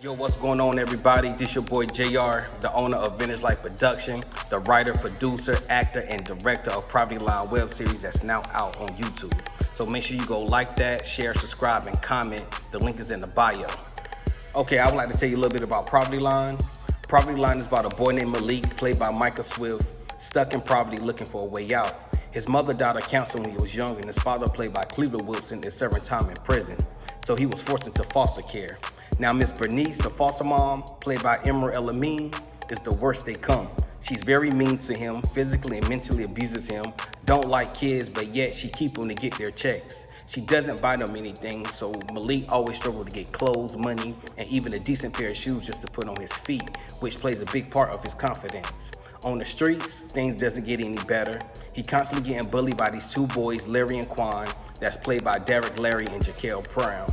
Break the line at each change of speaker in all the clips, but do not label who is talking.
Yo, what's going on, everybody? This your boy JR, the owner of Vintage Life Production, the writer, producer, actor, and director of Property Line web series that's now out on YouTube. So make sure you go like that, share, subscribe, and comment. The link is in the bio. Okay, I would like to tell you a little bit about Property Line. Property Line is about a boy named Malik, played by Michael Swift, stuck in poverty looking for a way out. His mother died of cancer when he was young, and his father, played by Cleveland Wilson, is serving time in prison. So he was forced into foster care. Now, Miss Bernice, the foster mom, played by Emerald El-Amin, is the worst they come. She's very mean to him, physically and mentally abuses him, don't like kids, but yet she keeps them to get their checks. She doesn't buy them anything, so Malik always struggles to get clothes, money, and even a decent pair of shoes just to put on his feet, which plays a big part of his confidence. On the streets, things doesn't get any better. He constantly getting bullied by these two boys, Larry and Quan, that's played by Derek Larry and Jaquel Brown.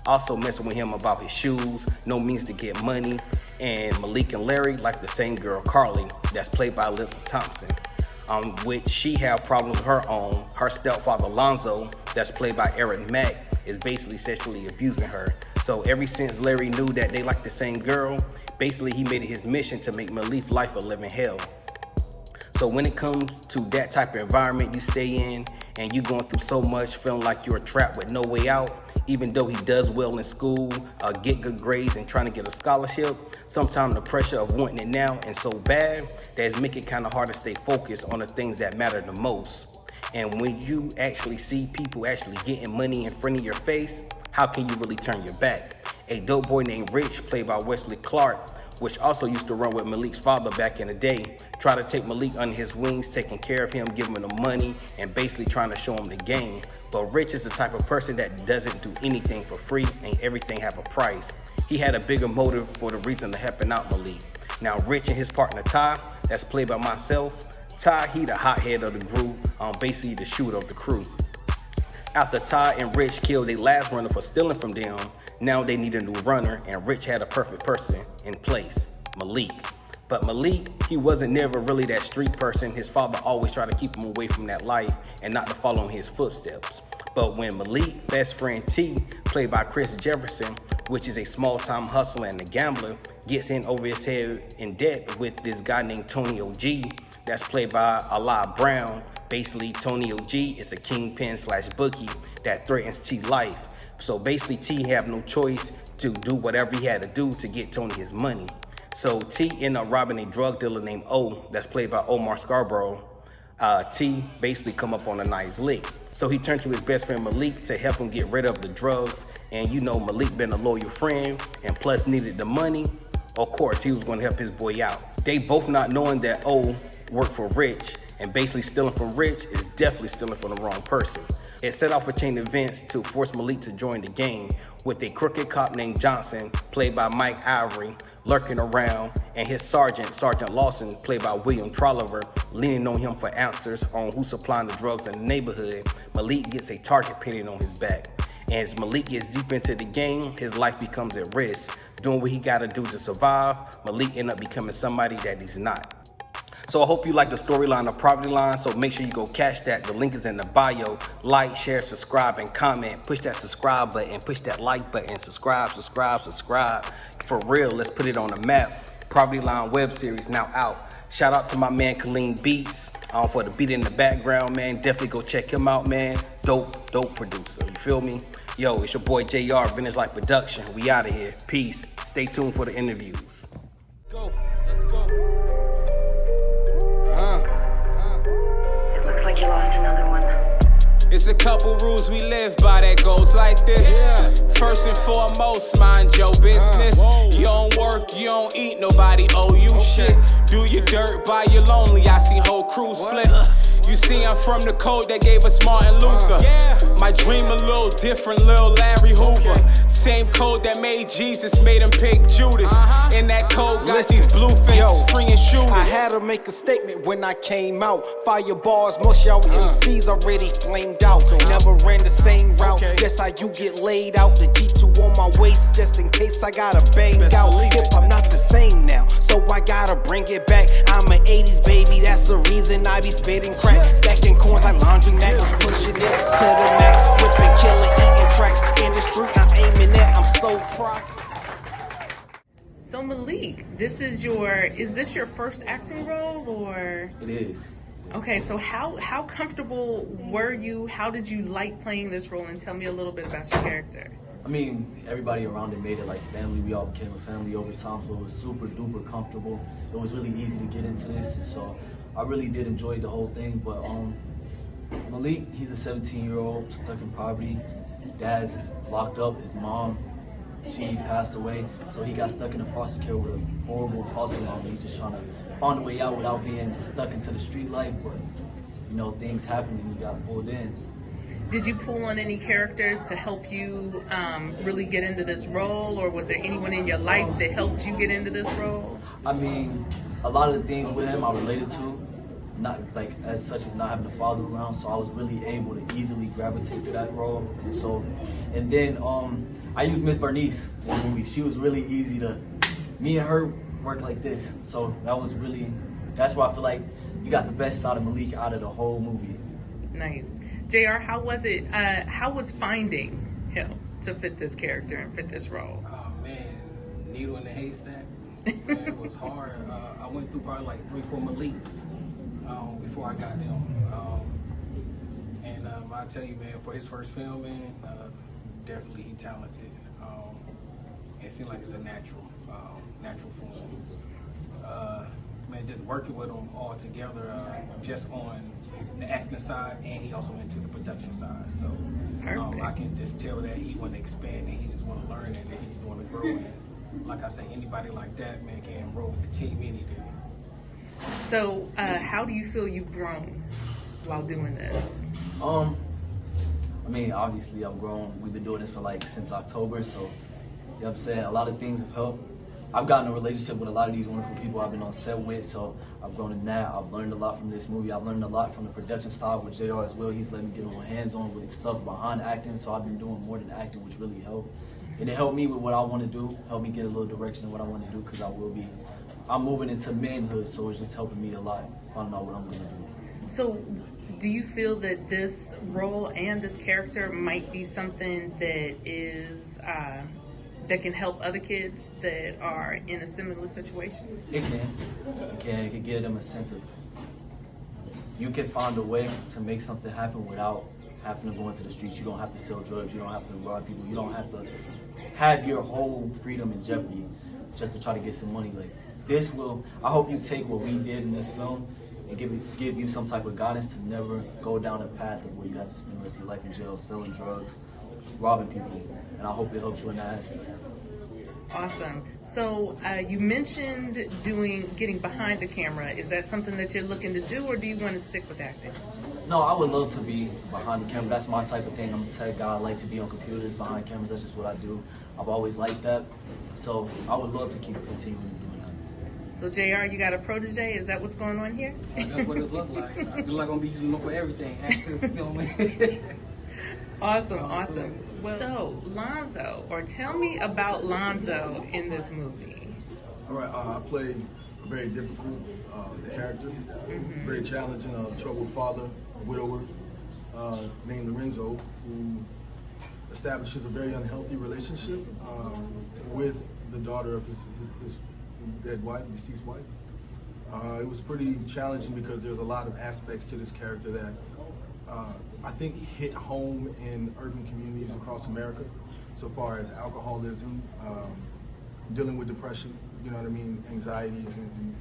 Also messing with him about his shoes, no means to get money, and Malik and Larry like the same girl, Carly, that's played by Alyssa Thompson, which she have problems of her own. Her stepfather, Lonzo, that's played by Eric Mack, is basically sexually abusing her. So ever since Larry knew that they like the same girl, basically he made it his mission to make Malik's life a living hell. So when it comes to that type of environment you stay in, and you going through so much, feeling like you're trapped with no way out, even though he does well in school, get good grades and trying to get a scholarship, sometimes the pressure of wanting it now and so bad that it's making it kind of hard to stay focused on the things that matter the most. And when you actually see people actually getting money in front of your face, how can you really turn your back? A dope boy named Rich, played by Wesley Clark, which also used to run with Malik's father back in the day, try to take Malik under his wings, taking care of him, giving him the money, and basically trying to show him the game. But Rich is the type of person that doesn't do anything for free, and everything have a price. He had a bigger motive for the reason to helping out Malik. Now Rich and his partner Ty, that's played by myself, Ty, he the hothead of the group, basically the shooter of the crew. After Ty and Rich killed their last runner for stealing from them, now they need a new runner, and Rich had a perfect person in place, Malik. But Malik, he wasn't never really that street person. His father always tried to keep him away from that life and not to follow in his footsteps. But when Malik's best friend T, played by Chris Jefferson, which is a small-time hustler and a gambler, gets in over his head in debt with this guy named Tony OG, that's played by Allah Brown. Basically, Tony OG is a kingpin / bookie that threatens T's life. So basically, T have no choice to do whatever he had to do to get Tony his money. So T ended up robbing a drug dealer named O, that's played by Omar Scarborough. T basically come up on a nice lick. So he turned to his best friend Malik to help him get rid of the drugs. And you know, Malik been a loyal friend and plus needed the money. Of course, he was going to help his boy out. They both not knowing that O worked for Rich, and basically stealing from Rich is definitely stealing from the wrong person. It set off a chain of events to force Malik to join the gang, with a crooked cop named Johnson, played by Mike Ivory, lurking around, and his Sergeant Lawson, played by William Trolliver, leaning on him for answers on who's supplying the drugs in the neighborhood. Malik gets a target painted on his back. And as Malik gets deep into the game, his life becomes at risk. Doing what he gotta do to survive, Malik ends up becoming somebody that he's not. So I hope you like the storyline of Property Line, so make sure you go catch that. The link is in the bio. Like, share, subscribe, and comment. Push that subscribe button, push that like button, subscribe. For real, let's put it on the map. Property Line web series now out. Shout out to my man Kaleem Beats for the beat in the background, man. Definitely go check him out, man. Dope producer, you feel me? Yo, it's your boy JR, Vintage Life Production. We out of here. Peace. Stay tuned for the interviews.
Let's go.
It looks like you lost another one.
It's a couple rules we live by that goes like this. First and foremost, mind your business. You don't work, you don't eat, nobody owe you shit. Do your dirt by your lonely, I see whole crews flip. You see, I'm from the code that gave us Martin Luther. My dream a little different, Lil Larry Hoover. Same code that made Jesus, made him pick Judas. In that code got these blue faces, freeing shooters.
I had to make a statement when I came out. Fire bars, most y'all MCs already flamed out. Never ran the same route, guess how you get laid out. The G2 on my waist, just in case I gotta bang out. Hip-hop not the same now, so I gotta bring it back. I'm an 80s baby, that's the reason I be spitting crack. Stacking coins like laundry mats, pushing it to the max. Whipping, killing, eating tracks. In the street, I'm aiming at, I'm so proud.
So Malik, is this your first acting role or?
It is.
Okay, so how comfortable were you? How did you like playing this role? And tell me a little bit about your character.
I mean, everybody around it made it like family. We all became a family over time, so it was super duper comfortable. It was really easy to get into this, and so I really did enjoy the whole thing. But Malik, he's a 17-year-old stuck in poverty. His dad's locked up. His mom, she passed away, so he got stuck in a foster care with a horrible foster mom. He's just trying to find a way out without being stuck into the street life. But you know, things happen and he got pulled in.
Did you pull on any characters to help you really get into this role, or was there anyone in your life that helped you get into this role?
I mean, a lot of the things with him I related to, not like as such as not having a father around, so I was really able to easily gravitate to that role. And then I used Miss Bernice in the movie. She was really easy to, me and her work like this, so that's why I feel like you got the best side of Malik out of the whole movie.
Nice. JR, how was it? How was finding him to fit this character and fit this role?
Oh man, needle in the haystack. Man, it was hard. I went through probably like 3-4 Maliks before I got them. And I tell you, man, for his first film, man, definitely he talented. It seemed like it's a natural form. Man, just working with him all together, just on the acting side, and he also into the production side. So I can just tell that he want to expand, and he just want to learn, and he just want to grow. And like I say, anybody like that, man, can enroll the team any day.
So how do you feel you've grown while doing this?
I mean, obviously I've grown. We've been doing this for since October, so you know what I'm saying, a lot of things have helped. I've gotten a relationship with a lot of these wonderful people I've been on set with, so I've grown in that. I've learned a lot from this movie. I've learned a lot from the production side with JR as well. He's let me get a little hands-on with stuff behind acting, so I've been doing more than acting, which really helped. And it helped me with what I want to do, helped me get a little direction in what I want to do, because I'm moving into manhood, so it's just helping me a lot, finding out what I'm going to do.
So do you feel that this role and this character might be something that is that can help other kids that are in a similar situation?
It can give them a sense of, you can find a way to make something happen without having to go into the streets. You don't have to sell drugs, you don't have to rob people, you don't have to have your whole freedom in jeopardy just to try to get some money. Like this I hope you take what we did in this film and give you some type of guidance to never go down a path of where you have to spend the rest of your life in jail, selling drugs, robbing people, and I hope it helps you in that aspect.
Awesome. So you mentioned getting behind the camera. Is that something that you're looking to do, or do you want to stick with acting?
No, I would love to be behind the camera. That's my type of thing. I'm a tech guy. I like to be on computers, behind cameras. That's just what I do. I've always liked that. So I would love to keep continuing doing that.
So JR, you got a protege? Is that what's going on here?
That's what it looks like. I feel like I'm gonna be using them for everything. Actors, filming.
Awesome. Well, so Lonzo, or tell me about Lonzo in this movie.
All right, I play a very difficult character, very challenging, troubled father, a widower named Lorenzo, who establishes a very unhealthy relationship with the daughter of his dead wife, deceased wife. It was pretty challenging because there's a lot of aspects to this character that I think hit home in urban communities across America, so far as alcoholism, dealing with depression, you know what I mean, anxiety, and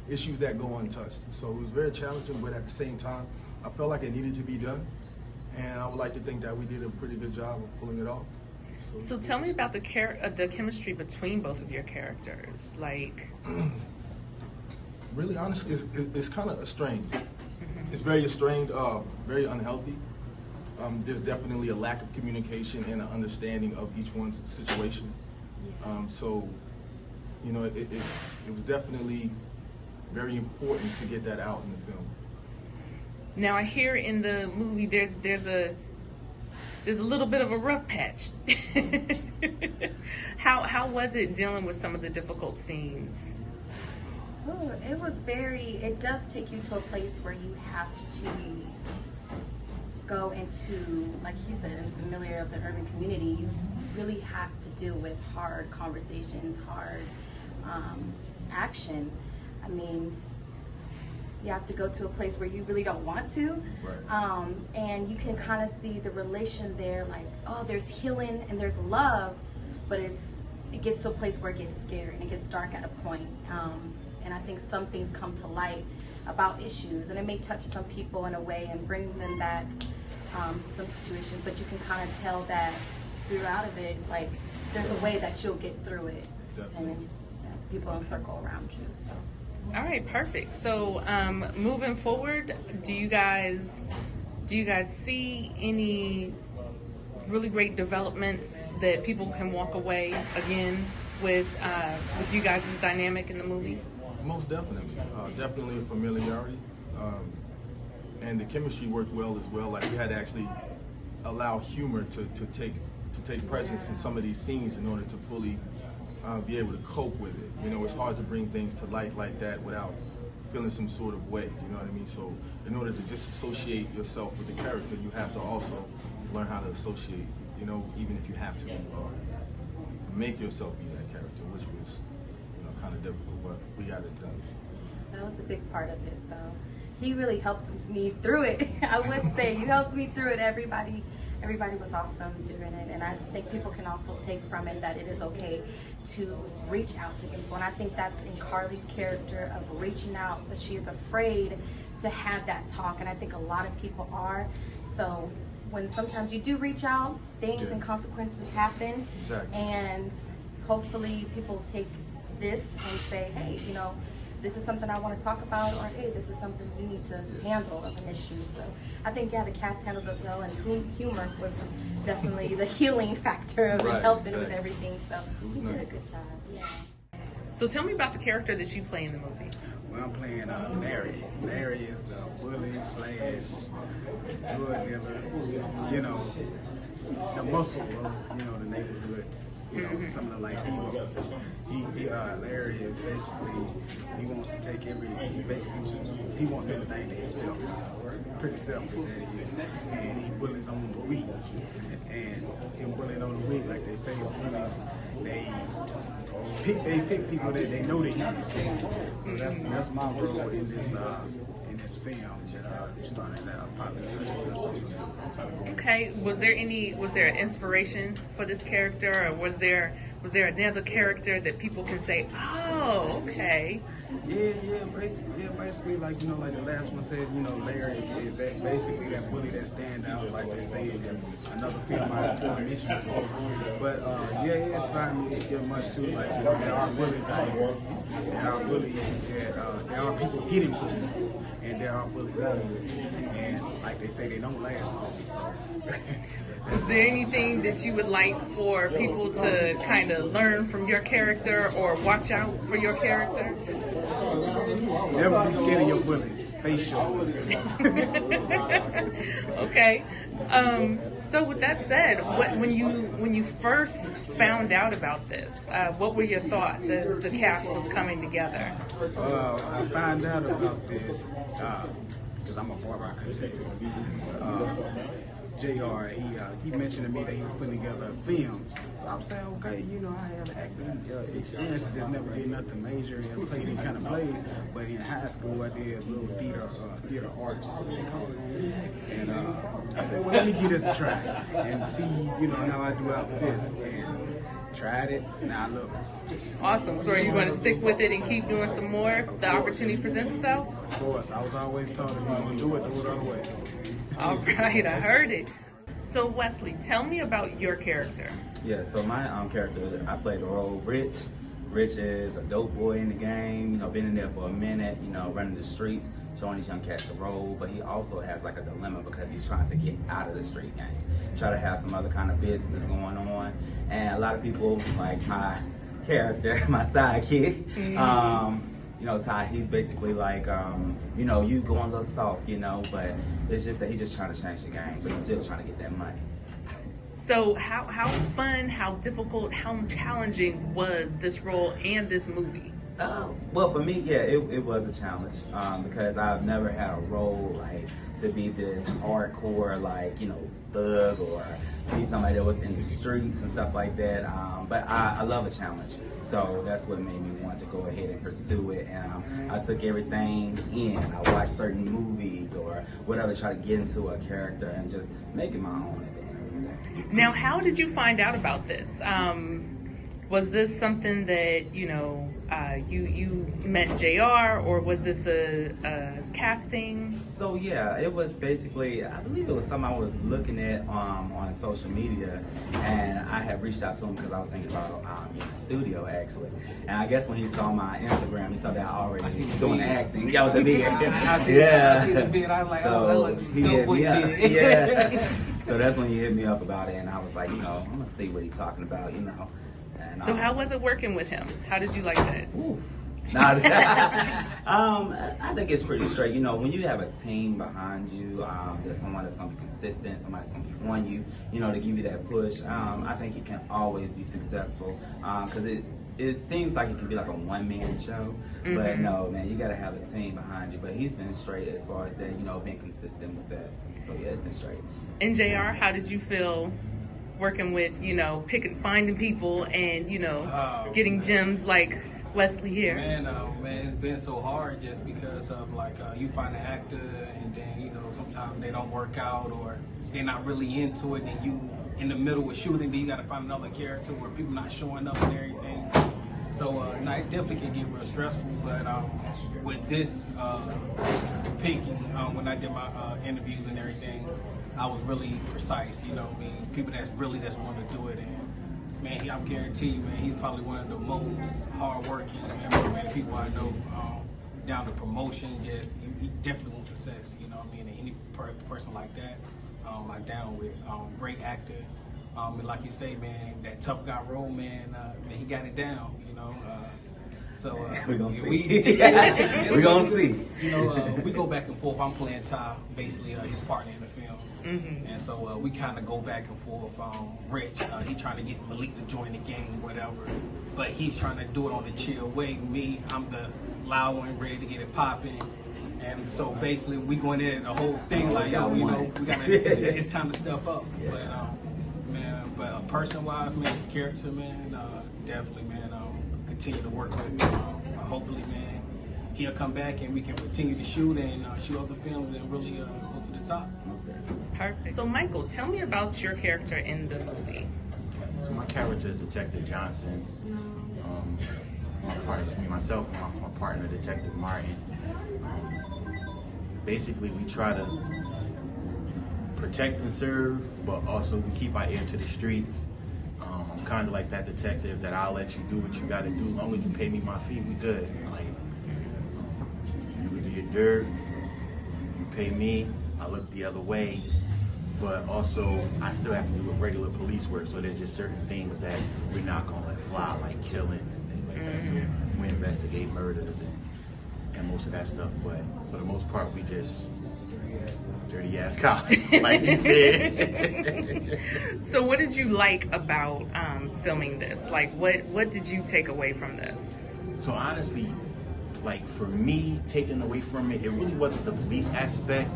issues that go untouched. So it was very challenging, but at the same time, I felt like it needed to be done, and I would like to think that we did a pretty good job of pulling it off.
So tell me about the chemistry between both of your characters, like.
Really, honestly, it's kind of estranged. It's very estranged, very unhealthy. There's definitely a lack of communication and an understanding of each one's situation. So, you know, it was definitely very important to get that out in the film.
Now I hear in the movie there's a little bit of a rough patch. How was it dealing with some of the difficult scenes?
Oh, it does take you to a place where you have to go into, like you said, and familiar of the urban community. You really have to deal with hard conversations, hard action, I mean, you have to go to a place where you really don't want to.
Right.
And you can kind of see the relation there, like, oh, there's healing and there's love, but it gets to a place where it gets scary and it gets dark at a point. And I think some things come to light about issues, and it may touch some people in a way and bring them back some situations, but you can kind of tell that throughout of it, it's like there's a way that you'll get through it.
Definitely.
And people don't circle around you. So.
All right, perfect. So moving forward, do you guys see any really great developments that people can walk away again with you guys' dynamic in the movie?
Most definitely. Definitely familiarity. And the chemistry worked well as well. Like, we had to actually allow humor to take presence in some of these scenes in order to fully be able to cope with it. You know, it's hard to bring things to light like that without feeling some sort of way, you know what I mean? So in order to just associate yourself with the character, you have to also learn how to associate, you know, even if you have to make yourself be that character, which was, you know, kind of difficult, but we got it done.
That was a big part of it. So he really helped me through it. I would say you helped me through it. Everybody was awesome doing it, and I think people can also take from it that it is okay to reach out to people. And I think that's in Carly's character of reaching out, but she is afraid to have that talk, and I think a lot of people are. So when sometimes you do reach out, things and consequences happen.
Exactly.
And hopefully people take this and say, hey, you know, this is something I want to talk about, or hey, this is something we need to handle of an issue. So I think, yeah, the cast handled it well, and humor was definitely the healing factor of helping with everything. So he did a good job. Yeah.
So tell me about the character that you play in the movie.
Well, I'm playing Larry. Larry is the bully / drug dealer, you know, the muscle of, you know, the neighborhood. You know, something like Evo. Larry is basically, he wants to take he wants everything to himself. Pretty selfish that he is. And he bullies on the weak. And him bullying on the weak, like they say, bullies, they pick people that they know they use. So that's my role in this film that started probably.
Okay, was there an inspiration for this character, or was there another character that people can say, oh, okay?
Yeah, basically, like, you know, like the last one said, you know, Larry is basically that bully that stand out, like they say in another film I mentioned before. But it inspired me to get much too. Like, you know, there are bullies out here. There are bullies. There are people getting bullied, and there are bullies out here. And like they say, they don't last long. So.
Is there anything that you would like for people to kind of learn from your character or watch out for your character?
Never be scared of your bullies. Face your bullies.
Okay. So with that said, when you first found out about this, what were your thoughts as the cast was coming together?
I found out about this because I'm a barber. I couldn't tell JR, he mentioned to me that he was putting together a film. So I'm saying, okay, you know, I had acting experience, just never did nothing major and played these kind of plays. But in high school, I did a little theater arts, they call it. And I said, well, let me give this a try and see, you know, how I do out with this. And tried it, now I love it.
Awesome. So are you going to stick with it and keep doing some more if the opportunity presents itself?
Of course. I was always taught if you want to do it other way.
All right, I heard it. So Wesley, tell me about your character.
Yeah, so my character, I play the role Rich. Rich is a dope boy in the game, you know, been in there for a minute, you know, running the streets, showing these young cats the road, but he also has like a dilemma because he's trying to get out of the street game, try to have some other kind of businesses going on, and a lot of people, like my character, my sidekick, you know, Ty, he's basically like, you know, you going a little soft, you know, but it's just that he's just trying to change the game, but he's still trying to get that money.
So how fun, how difficult, how challenging was this role and this movie?
Well, for me, yeah, it was a challenge because I've never had a role like to be this hardcore, like, you know, thug or be somebody that was in the streets and stuff like that. But I love a challenge, so that's what made me want to go ahead and pursue it. And I took everything in. I watched certain movies or whatever, try to get into a character and just make it my own at the end of the day.
Now, how did you find out about this? Was this something that, you know, you met JR, or was this a casting?
So yeah, it was basically, I believe it was something I was looking at on social media, and I had reached out to him because I was thinking about in the studio actually. And I guess when he saw my Instagram, he saw that I already was doing acting. Yeah, with the beard.
I see the beard. I was like,
so
oh, that looks
he
dope
hit
with
me up.
beard.
Yeah. So that's when he hit me up about it, and I was like, you know, I'm gonna see what he's talking about, you know. And,
So how was it working with him? How did you like that?
Ooh. I think it's pretty straight. You know, when you have a team behind you, there's someone that's going to be consistent, somebody that's going to be on you, you know, to give you that push. I think it can always be successful because it seems like it can be like a one-man show, but no, man, you got to have a team behind you. But he's been straight as far as that, you know, being consistent with that. So yeah, it's been straight.
And JR, how did you feel working with, you know, finding people and, you know, getting gems like Wesley here?
Man, it's been so hard just because of like you find an actor and then, you know, sometimes they don't work out or they're not really into it, and you in the middle of shooting, then you got to find another character where people not showing up and everything. So it definitely can get real stressful, but with this picking, when I did my interviews and everything, I was really precise, you know what I mean? People that's want to do it, and man, I guarantee you, man, he's probably one of the most hard-working man, people I know. Down to promotion, he definitely wants success, you know what I mean? And any person like that, I'm down with. Great actor. And like you say, man, that tough guy role, man, he got it down, you know. So
we're gonna see. We're gonna see.
You know, we go back and forth. I'm playing Ty, basically his partner in the film, and so we kind of go back and forth. Rich, he trying to get Malik to join the gang, whatever, but he's trying to do it on the chill way. Me, I'm the loud one, ready to get it popping. And so basically, we going in the whole thing like, yo, you know, we gotta. It's time to step up. But person-wise, man, his character, man, definitely, man, continue to work with him. Hopefully, man, he'll come back and we can continue to shoot and shoot other films and really go to the top.
Perfect. So, Michael, tell me about your character in the movie.
So my character is Detective Johnson. Myself and my partner, Detective Martin. Basically, we try to protect and serve, but also we keep our ear to the streets. I'm kind of like that detective that I'll let you do what you got to do. As long as you pay me my fee, we good. Like, you do your dirt, you pay me, I look the other way. But also, I still have to do regular police work, so there's just certain things that we're not going to let fly, like killing and things like that. So we investigate murders and most of that stuff, but for the most part, we just dirty ass cops, like you said.
So what did you like about filming this? Like, what did you take away from this?
So honestly, like for me, taking away from it, it really wasn't the police aspect.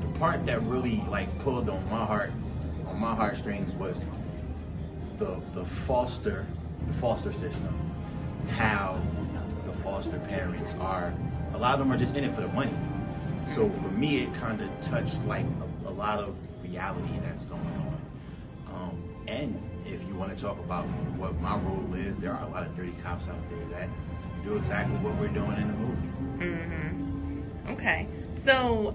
The part that really like pulled on my heartstrings was the foster system. How the foster parents are, a lot of them are just in it for the money. So for me, it kind of touched like a lot of reality that's going on. And if you want to talk about what my role is, there are a lot of dirty cops out there that do exactly what we're doing in the movie.
Okay. So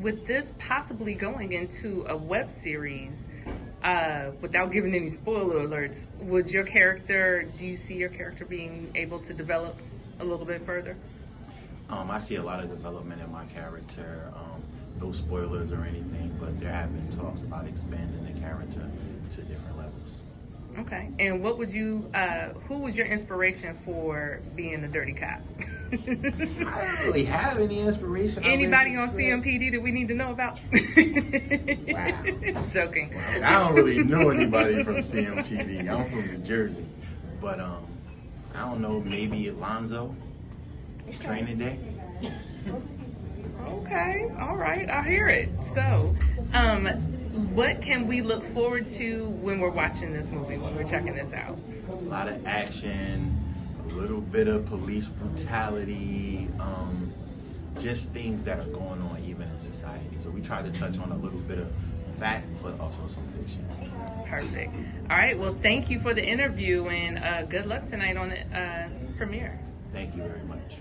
with this possibly going into a web series, without giving any spoiler alerts, do you see your character being able to develop a little bit further?
I see a lot of development in my character. No spoilers or anything, but there have been talks about expanding the character to different levels.
Okay. And what would you, who was your inspiration for being a dirty cop?
I don't really have any inspiration.
Anybody on CMPD that we need to know about?
Wow.
Joking.
I don't really know anybody from CMPD. I'm from New Jersey. But I don't know, maybe Alonzo. It's training day.
Okay, all right, I hear it. So, what can we look forward to when we're watching this movie, when we're checking this out?
A lot of action, a little bit of police brutality, just things that are going on even in society. So we try to touch on a little bit of fact, but also some fiction.
Perfect. All right, well, thank you for the interview, and good luck tonight on the premiere.
Thank you very much.